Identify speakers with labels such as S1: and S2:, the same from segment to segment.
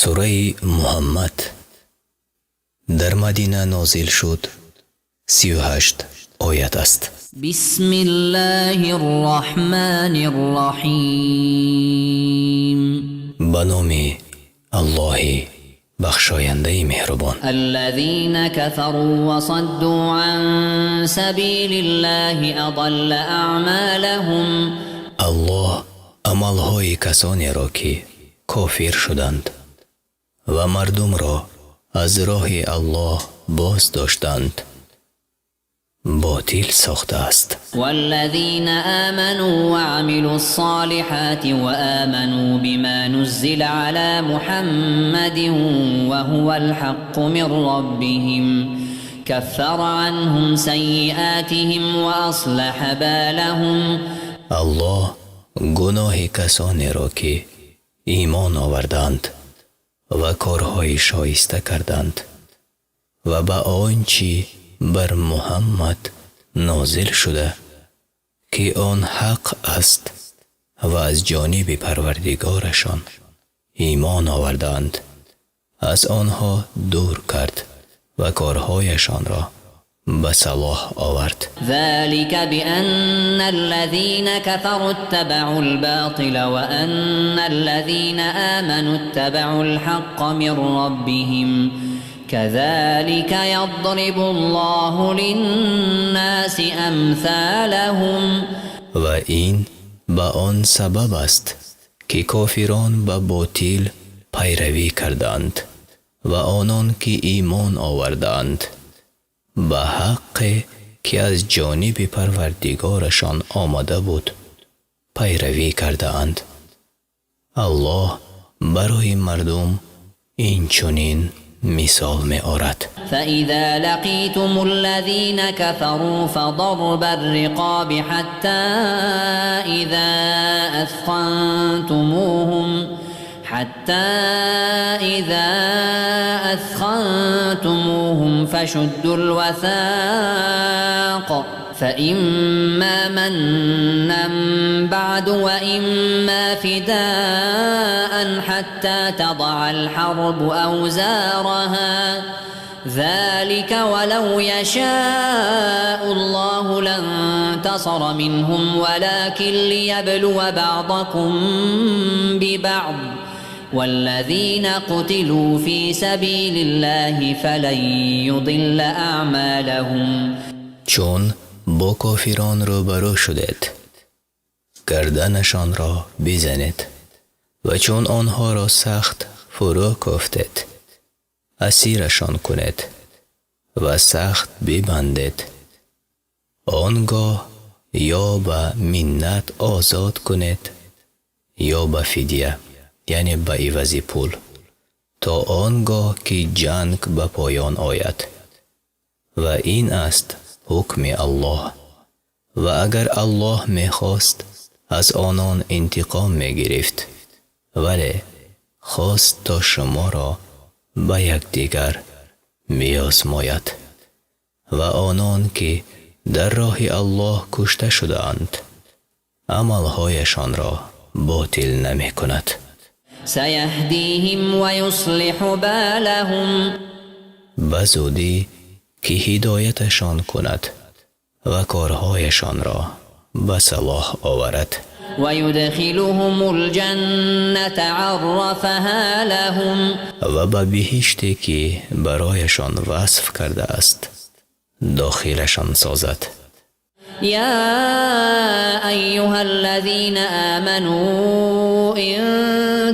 S1: سوره محمد در مدینه نازل شد 38 آیت است.
S2: بسم الله الرحمن الرحیم.
S1: به نام الله بخشاینده مهربان.
S2: الذين كفروا وصدوا عن سبيل الله اضل اعمالهم.
S1: الله عملهای کسانی را که کافر شدند و مردم را از راه الله باز داشتند باطل ساخته است.
S2: والذين آمنوا وعملوا الصالحات وآمنوا بما نزل على محمد وهو الحق من ربهم كفر عنهم سيئاتهم وأصلح بالهم.
S1: الله گناه کسانی را که ایمان آوردند و کارهای شایسته کردند و به آنچه بر محمد نازل شده که آن حق است و از جانب پروردگارشان ایمان آوردند از آنها دور کرد و کارهایشان را به صلاح آورد.
S2: ذلك بأن الذين كفروا اتبعوا الباطل وأن الذين آمنوا اتبعوا الحق من ربهم كذلك يضرب الله للناس أمثالهم.
S1: و این به آن سبب است که کافران به باطل پیروی کردند و آنان که ایمان آوردند به حق که از جانب پروردگارشان آمده بود پیروی کردند. الله برای مردم این چنین مثال می آورد.
S2: فإذا لقيتم الذين كفروا فضرب الرقاب حتى إذا أثخنتموهم فشدوا الوثاق فإما منا بعد وإما فداء حتى تضع الحرب أوزارها ذلك ولو يشاء الله لانتصر منهم ولكن ليبلو بعضكم ببعض والذين قتلوا في سبيل الله فلن يضل أعمالهم.
S1: چون با کافران روبرو شدید گردنشان را بزنید و چون آنها را سخت فرو کوفتید اسیرشان کنید و سخت ببندید آنگاه یا به منت آزاد کنید یا به فدیه یعنی به عوض پول تا آنگاه که جنگ به پایان آید و این است حکم الله و اگر الله میخواست از آنان انتقام میگرفت ولی خواست تا شما را به یکدیگر بیازماید و آنان که در راه الله کشته شده‌اند عملهایشان را باطل نمی کند.
S2: سيهديهم ويصلح بالهم.
S1: بزودی که هدایتشان کند و کارهایشان را به صلاح آورد.
S2: ويدخلهم الجنة عرفها لهم.
S1: و به بهشتی که برایشان وصف کرده است داخلشان سازد.
S2: يا أيها الذين آمنوا إن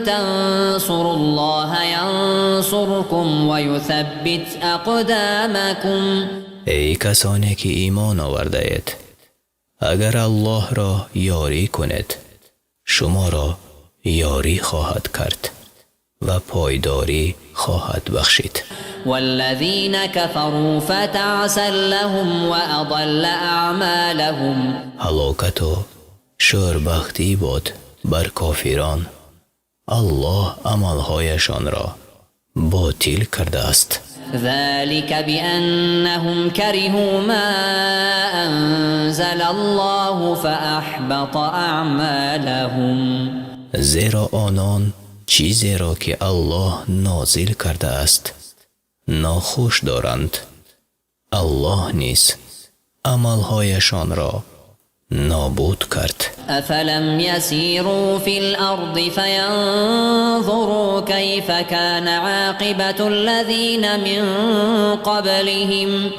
S2: تنصروا الله ينصركم ويثبت أقدامكم.
S1: ای کسانی که ایمان آورده اید اگر الله را یاری کنید شما را یاری خواهد کرد و پایداری خواهد بخشید.
S2: والذين كفروا فتعسا لهم وأضل أعمالهم.
S1: هلاکت و شوربختی باد بر کافران الله عملهایشان را باطل کرده است.
S2: ذلك بأنهم كرهوا ما أنزل الله فأحبط أعمالهم.
S1: زیرا آنان چیزی را که الله نازل کرده است ناخوش دارند. الله نیز عملهایشان را نابود کرد.
S2: أفلم يسيروا في الأرض فينظروا كيف كان عاقبة الذين من قبلهم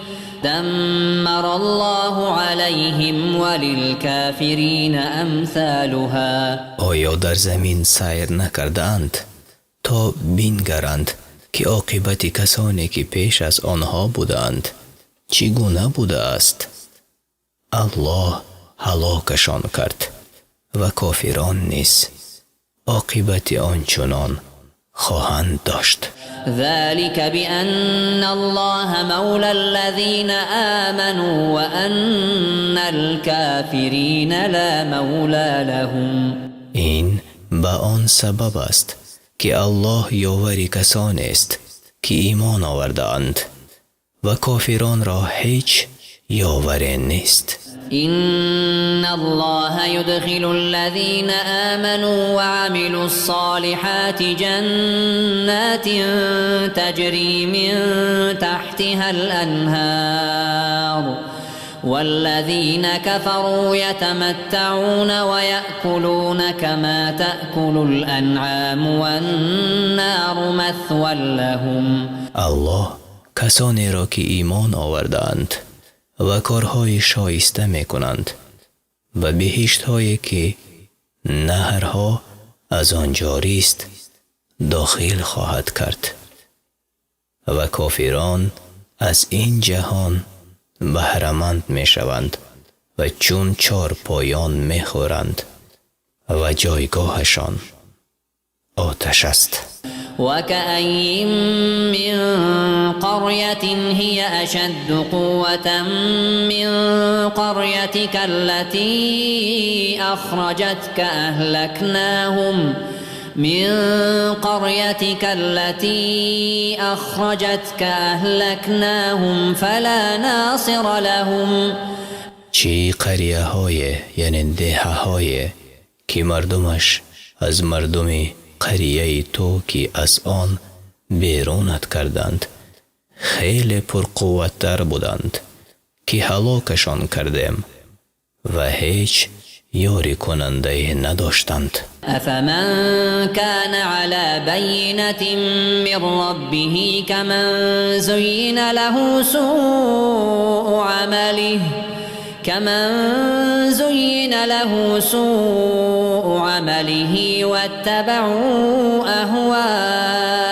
S2: دمر الله عليهم وللكافرين أمثالها.
S1: آیا در زمین سیر نکردند تا بینگرند که عاقبت کسانی که پیش از آنها بودند چگونه بوده است؟ الله هلاکشان کرد و کافران نیز عاقبت آنچنان خواهند داشت.
S2: ذلك بأن الله مولى الذين آمنوا وأن الكافرين لا مولى لهم.
S1: این به آن سبب است که الله یاوری کسانی است که ایمان آورده اند و کافران را هیچ یاوری نیست.
S2: إن الله يدخل الذين آمنوا وعملوا الصالحات جنات تجري من تحتها الأنهار والذين كفروا يتمتعون ويأكلون كما تأكل الأنعام والنار مثوى لهم.
S1: الله کسانی را که ایمان آوردند و کارهای شایسته می کنند و بهشت هایی که نهرها از آن جاری است داخل خواهد کرد و کافران از این جهان بهره‌مند می شوند و چون چار پایان می خورند و جایگاهشان آتش است.
S2: وكأين من قرية هي أشد قوة من قريتك التي أخرجتك أهلكناهم فلا ناصر لهم.
S1: چی قریه های یعنی ده های که مردمش از مردم قریه تو که از آن بیرونت کردند خیلی پرقوت‌تر بودند که هلاکشان کردیم و هیچ یاری کننده نداشتند.
S2: أفمن كان على بينة من ربه كمن زين له سوء عمله واتبعوا أهواءهم.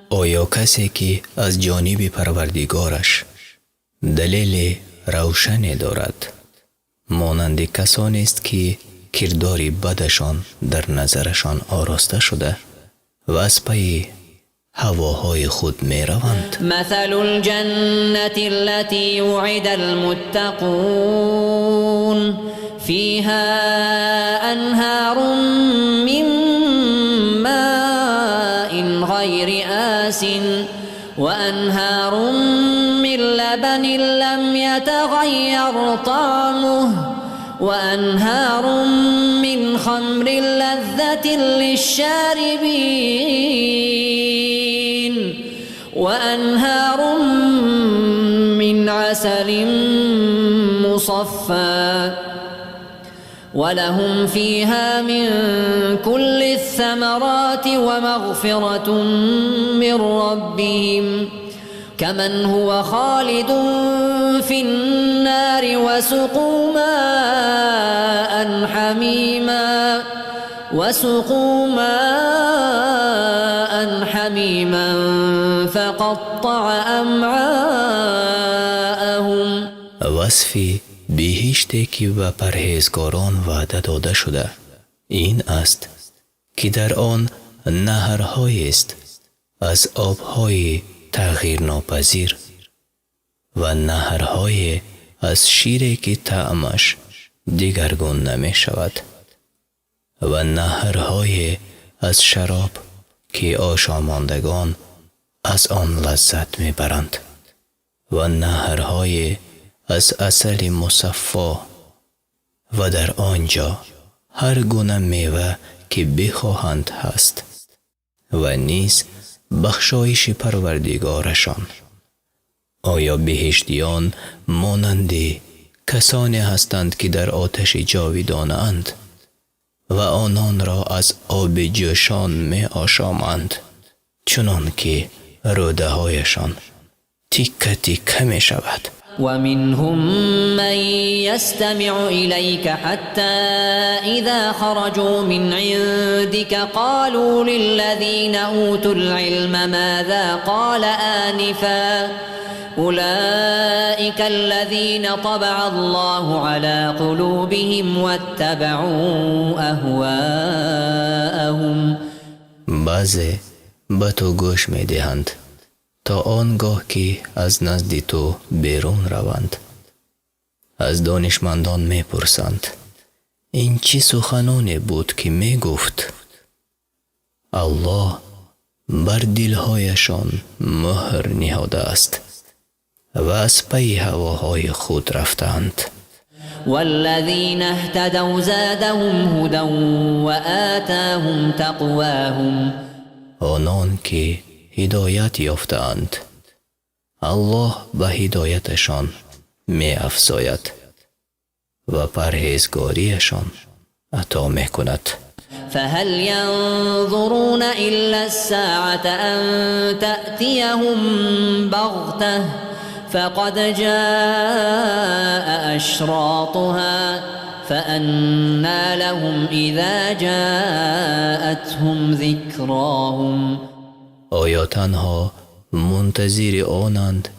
S1: آیا کسی که از جانب پروردگارش دلیل روشنی دارد مانند کسانی است که کردار بدشان در نظرشان آراسته شده و از پی هواهای خود می روند؟
S2: مثل الجنة التي وعد المتقون فيها أنهار من ماء غير آس وأنهار من لبن لم يتغير طعمه وأنهار من خمر لذة للشاربين وأنهار من عسل مصفى ولهم فيها من كل الثمرات ومغفرة من ربهم كمن هو خالد في النار وسقوا ماء حميما فقطع أمعاءهم.
S1: وصفی بهشتی که به پرهیزگاران وعده داده شده این است که در آن نهرهایی است از آبهای تغییر ناپذیر و نهرهای از شیری که طعمش دیگرگون نمی شود و نهرهای از شراب که آشاماندگان از آن لذت می برند و نهرهای از عسل مصفا و در آنجا هر گونه میوه که بخواهند هست و نیز بخشایش پروردگارشان. آیا بهشتیان مانند کسانی هستند که در آتش جاویدان اند و آنان را از آب جوشان می آشامند، چنان که روده هایشان تیکه تیکه می شود.
S2: ومنهم من يستمع إليك حتى إذا خرجوا من عندك قالوا للذين أوتوا العلم ماذا قال آنفا أولئك الذين طبع الله على قلوبهم واتبعوا أهواءهم.
S1: بعضی به تو گوش می دهند تا آنگاه که از نزد تو بیرون روند. از دانشمندان می پرسند این چی سخنانی بود که می گفت؟ الله بر دلهایشان مهر نهاده است و از پی هواهای خود رفتند.
S2: والذين اهتدوا زادهم هدى وآتاهم تقواهم.
S1: آنان که هدایت یافتند الله به هدایتشان می افزاید و پرهیزگاریشان عطا می کند.
S2: فهل ينظرون إلا الساعة أن تأتيهم بغتة فقد جاء أشراطها فأنى لهم إذا جاءتهم ذكراهم.
S1: آیا تنها منتظر آنند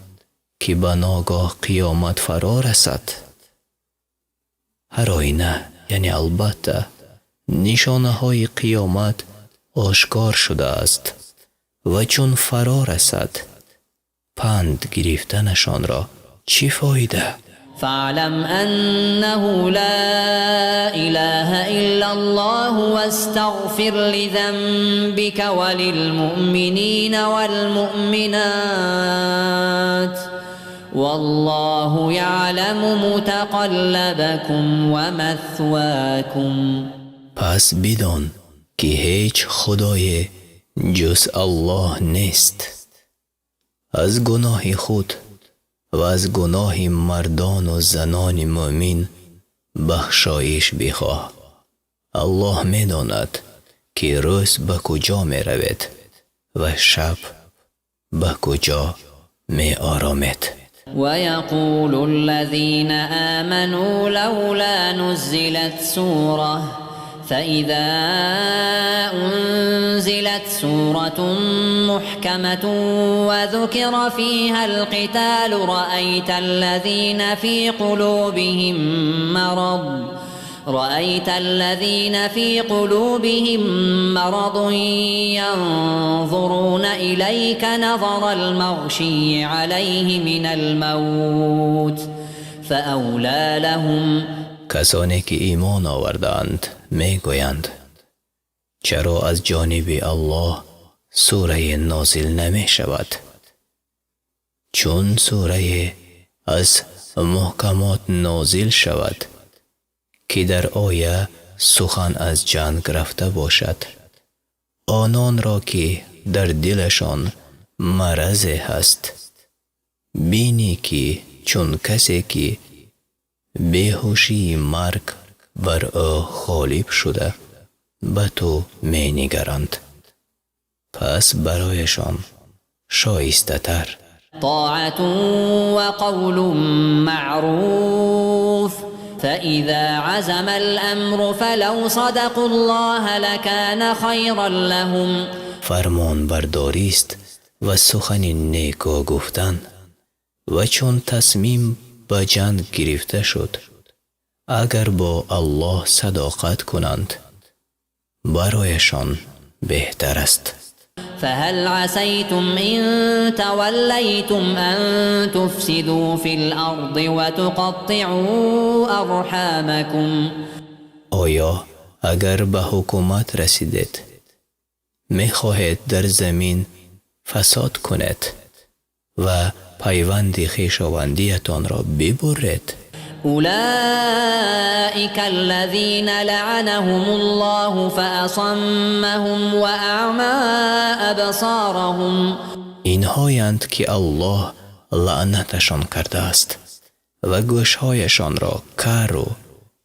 S1: که به ناگاه قیامت فرا رسد؟ هر آینه، یعنی البته نشانه های قیامت آشکار شده است و چون فرا رسد پند گرفتنشان را چی فایده؟
S2: فاعلم أنه لا إله إلا الله واستغفر لذنبك وللمؤمنين والمؤمنات والله يعلم متقلبكم ومثواكم.
S1: پس بدان که هیچ خدای جز الله نیست. از گناه خود و از گناه مردان و زنان مؤمن بخشایش بخواه. الله می داند که روز به کجا می روید و شب به کجا می آرامید.
S2: ويقول الذين آمنوا لولا نزلت سورة فإذا أنزلت سورة محكمة وذكر فيها القتال رأيت الذين في قلوبهم مرض ينظرون إليك نظر المغشي عليه من الموت فأولى لهم.
S1: کسانی که ایمان آوردند می گویند چرا از جانب الله سوره نازل نمی شود؟ چون سوره از محکمات نازل شود که در آیه سخن از جنگ رفته باشد، آنان را که در دلشان مرض هست بینی که چون کسی که بیهوشی مرگ بر او غالب شده به تو می نگرند. پس برایشان شایسته تر
S2: طاعة وقول معروف فإذا عزم الأمر فلو صدقوا الله لكان خيرا لهم.
S1: فرمان برداری است و سخن نیکو گفتن و چون تصمیم به جنگ گرفته شد اگر با الله صداقت کنند برایشان بهتر است.
S2: فهل عسيتم إن توليتم أن تفسدوا في الأرض وتقطعوا أرحامكم.
S1: آیا اگر به حکومت رسیدید می خواهید در زمین فساد کنید و پیوند خویشاوندیتان را ببرید؟
S2: أولئك الذين لعنهم الله فأصمهم وأعمى أبصارهم.
S1: اینهایند که الله لعنتشان کرده است و گوشهایشان را کر و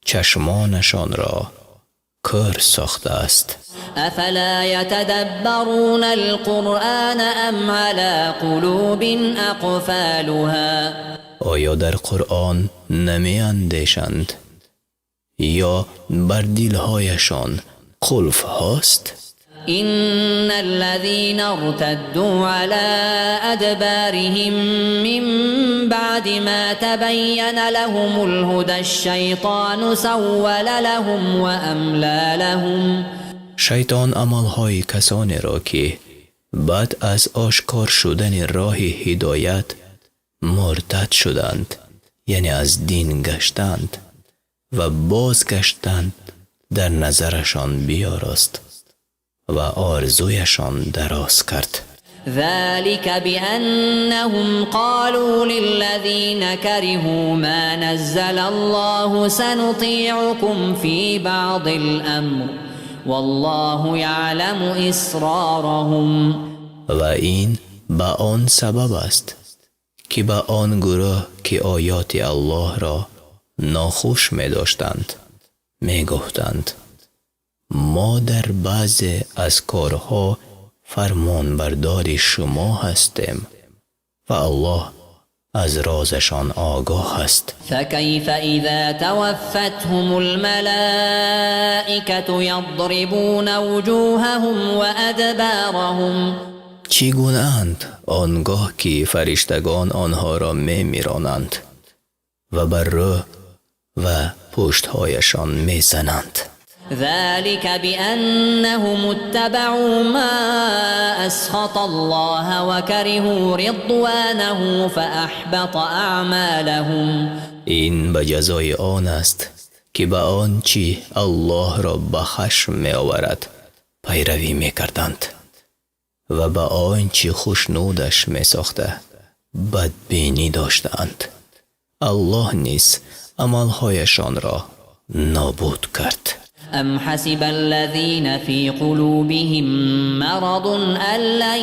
S1: چشمانشان را کر ساخته است.
S2: أفلا يتدبرون القرآن أم على قلوب أقفالها.
S1: آیا در قرآن نمی اندیشند یا بر دلهایشان قلف هاست؟
S2: إن الذين ارتدوا على أدبارهم من بعد ما تبين لهم الهدى الشيطان سول لهم وأملى لهم.
S1: شیطان عملهای کسانی را که بعد از آشکار شدن راه هدایت مرتد شدند، یعنی از دین گشتند و بازگشتند، در نظرشان بیاراست و آرزویشان دراز کرد.
S2: ذلك بأنهم قالوا للذين كرهوا ما نزل الله سنطيعكم في بعض الأمر والله يعلم إسرارهم.
S1: و این به آن سبب است که به آن گروه که آیات الله را ناخوش می داشتند می گفتند ما در بعض از کارها فرمان بردار شما هستیم و الله از رازشان آگاه است.
S2: فكيف إذا توفتهم الملائكة يضربون وجوههم وأدبارهم.
S1: چگونه اند آنگاه که فرشتگان آنها را می میرانند و بر رو و پشتهایشان می زنند.
S2: ذلك بأنهم اتبعوا ما أسخط الله وكرهوا رضوانه فأحبط أعمالهم.
S1: این به جزای آن است که به آنچه الله را به خشم می آورد پیروی می کردند و به آنچه خوشنودش می ساخته بدبینی داشتند. الله نیز عملهایشان را نابود کرد.
S2: أم حسب الذين في قلوبهم مرض أن لن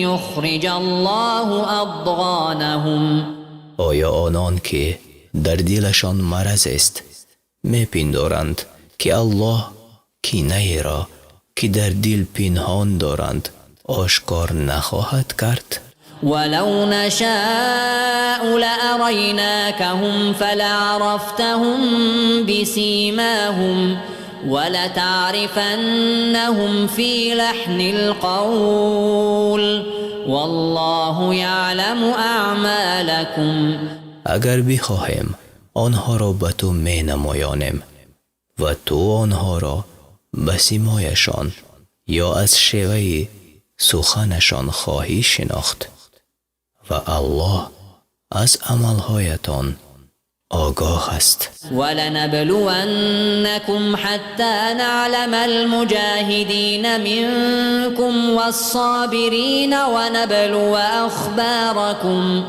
S2: يخرج الله أضغانهم.
S1: آیا آنان که در دلشان مرض است می پندارند که الله کینه را که در دل پنهان دارند آشکار نخواهد کرد؟
S2: ولو نشاء لأريناكهم فلعرفتهم بسيماهم ولتعرفنهم في لحن القول والله يعلم أعمالكم.
S1: اگر بخواهیم آنها را به تو می نمایانیم و تو آنها را به سیمایشان یا از شیوه سخنشان خواهی شناخت و الله از عملهایتان آگاه است.
S2: ولنبلونكم حتى نعلم المجاهدين منكم والصابرين ونبلو أخباركم.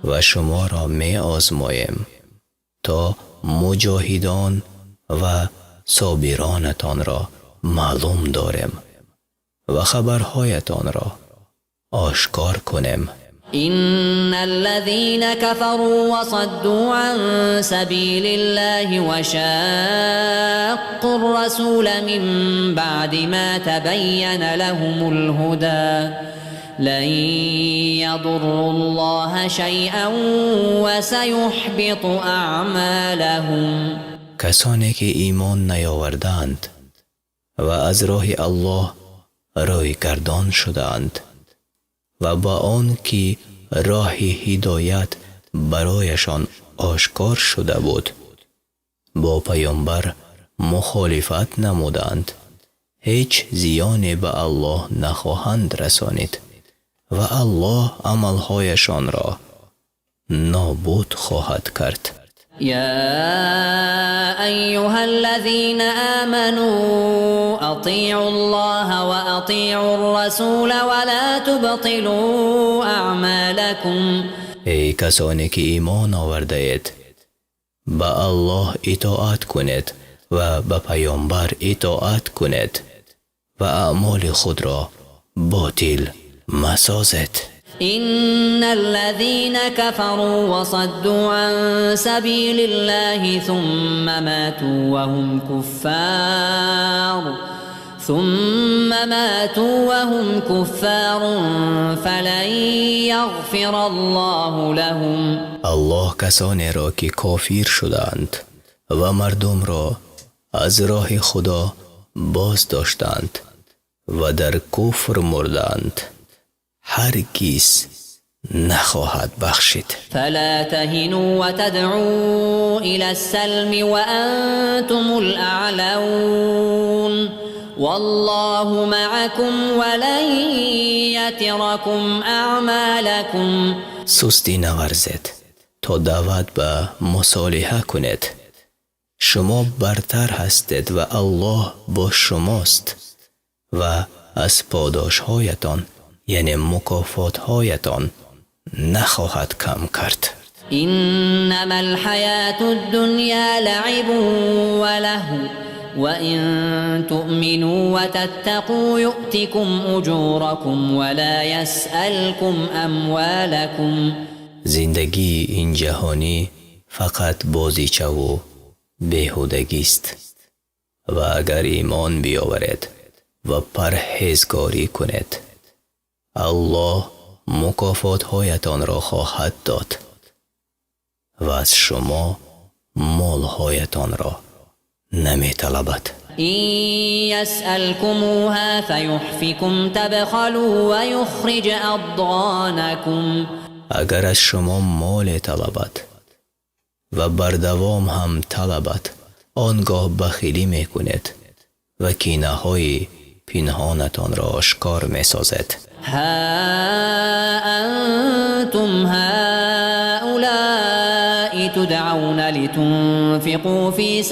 S1: و شما را می آزماییم تا مجاهدان و صابرانتان را معلوم داریم و خبرهایتان را آشکار کنیم.
S2: إن الذين كفروا وصدوا عن سبيل الله وشاقوا الرسول من بعد ما تبين لهم الهدى لن يضروا الله شيئا وسيحبط أعمالهم.
S1: کسانی که ایمان نیاوردند و از راه الله روی گردان شدند و با آن که راه هدایت برایشان آشکار شده بود با پیامبر مخالفت نمودند، هیچ زیانی به الله نخواهند رسانید و الله عملهایشان را نابود خواهد کرد.
S2: يا أيها الذين آمنوا أطيعوا الله وأطيعوا الرسول ولا تبطلوا أعمالكم.
S1: ای کسانی که ایمان آورده اید، به الله اطاعت کنید و به پیامبر اطاعت کنید و اعمال خود را باطل مسازید.
S2: إن الذين كفروا وصدوا عن سبيل الله ثم ماتوا وهم كفار فلن يغفر الله لهم.
S1: الله کسانی را که کافر شدند و مردم را از راه خدا باز داشتند و در کفر مردند هرگز نخواهد بخشید.
S2: فلا تهنوا وتدعوا إلى السلم وأنتم الأعلون والله معكم ولن يتركم أعمالكم.
S1: سستی نورزید تا دعوت به مصالحه کنید. شما برتر هستید و الله با شماست و از پاداشهایتان یعنی مکافاتهایتان نخواهد کم کرد.
S2: إنما الحياة الدنيا لعب ولهو وإن تؤمنوا وتتقوا يؤتكم أجوركم ولا يسألكم أموالكم.
S1: زندگی این جهانی فقط بازیچه و بیهودگی است و اگر ایمان بیاورید و پرهیزگاری کنید الله مکافاتهایتان را خواهد داد و از شما مالهایتان را نمی طلبد.
S2: إن يسألكموها فيحفكم تبخلوا ويخرج أضغانكم.
S1: اگر از شما مال طلبد و بردوام هم طلبد آنگاه بخیلی می کنید و کینه های پنهانتان را آشکار می سازد.
S2: ها أنتم هؤلاء تدعون لتنفقوا في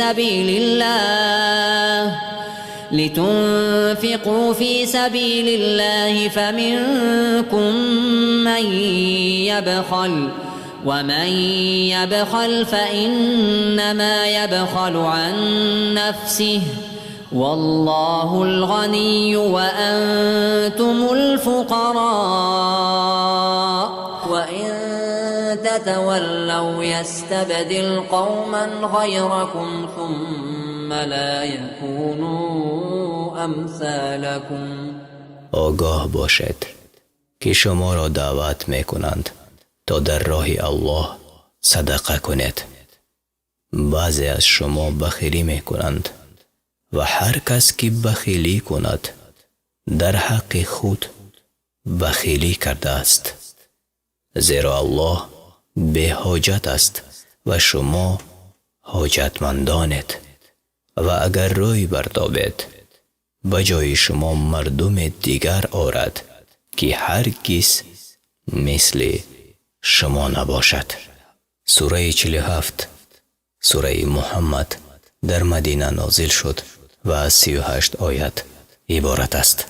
S2: سبيل الله فمنكم من يبخل ومن يبخل فإنما يبخل عن نفسه والله الغني وأنتم الفقراء وإن تتولوا يستبدل قوما غيركم ثم لا يكونوا أمثالكم.
S1: آگاه باشد که شما را دعوت می کنند تا در راه الله صدقه کنید. بعضی از شما بخیلی می کنند و هر کس که بخیلی کند در حق خود بخیلی کرده است، زیرا الله به حاجت است و شما حاجتمندانید. و اگر روی بردابید بجای شما مردم دیگر آرد که هرگز مثل شما نباشد. سوره 47 سوره محمد در مدینه نازل شد و از 38 آیت عبارت است.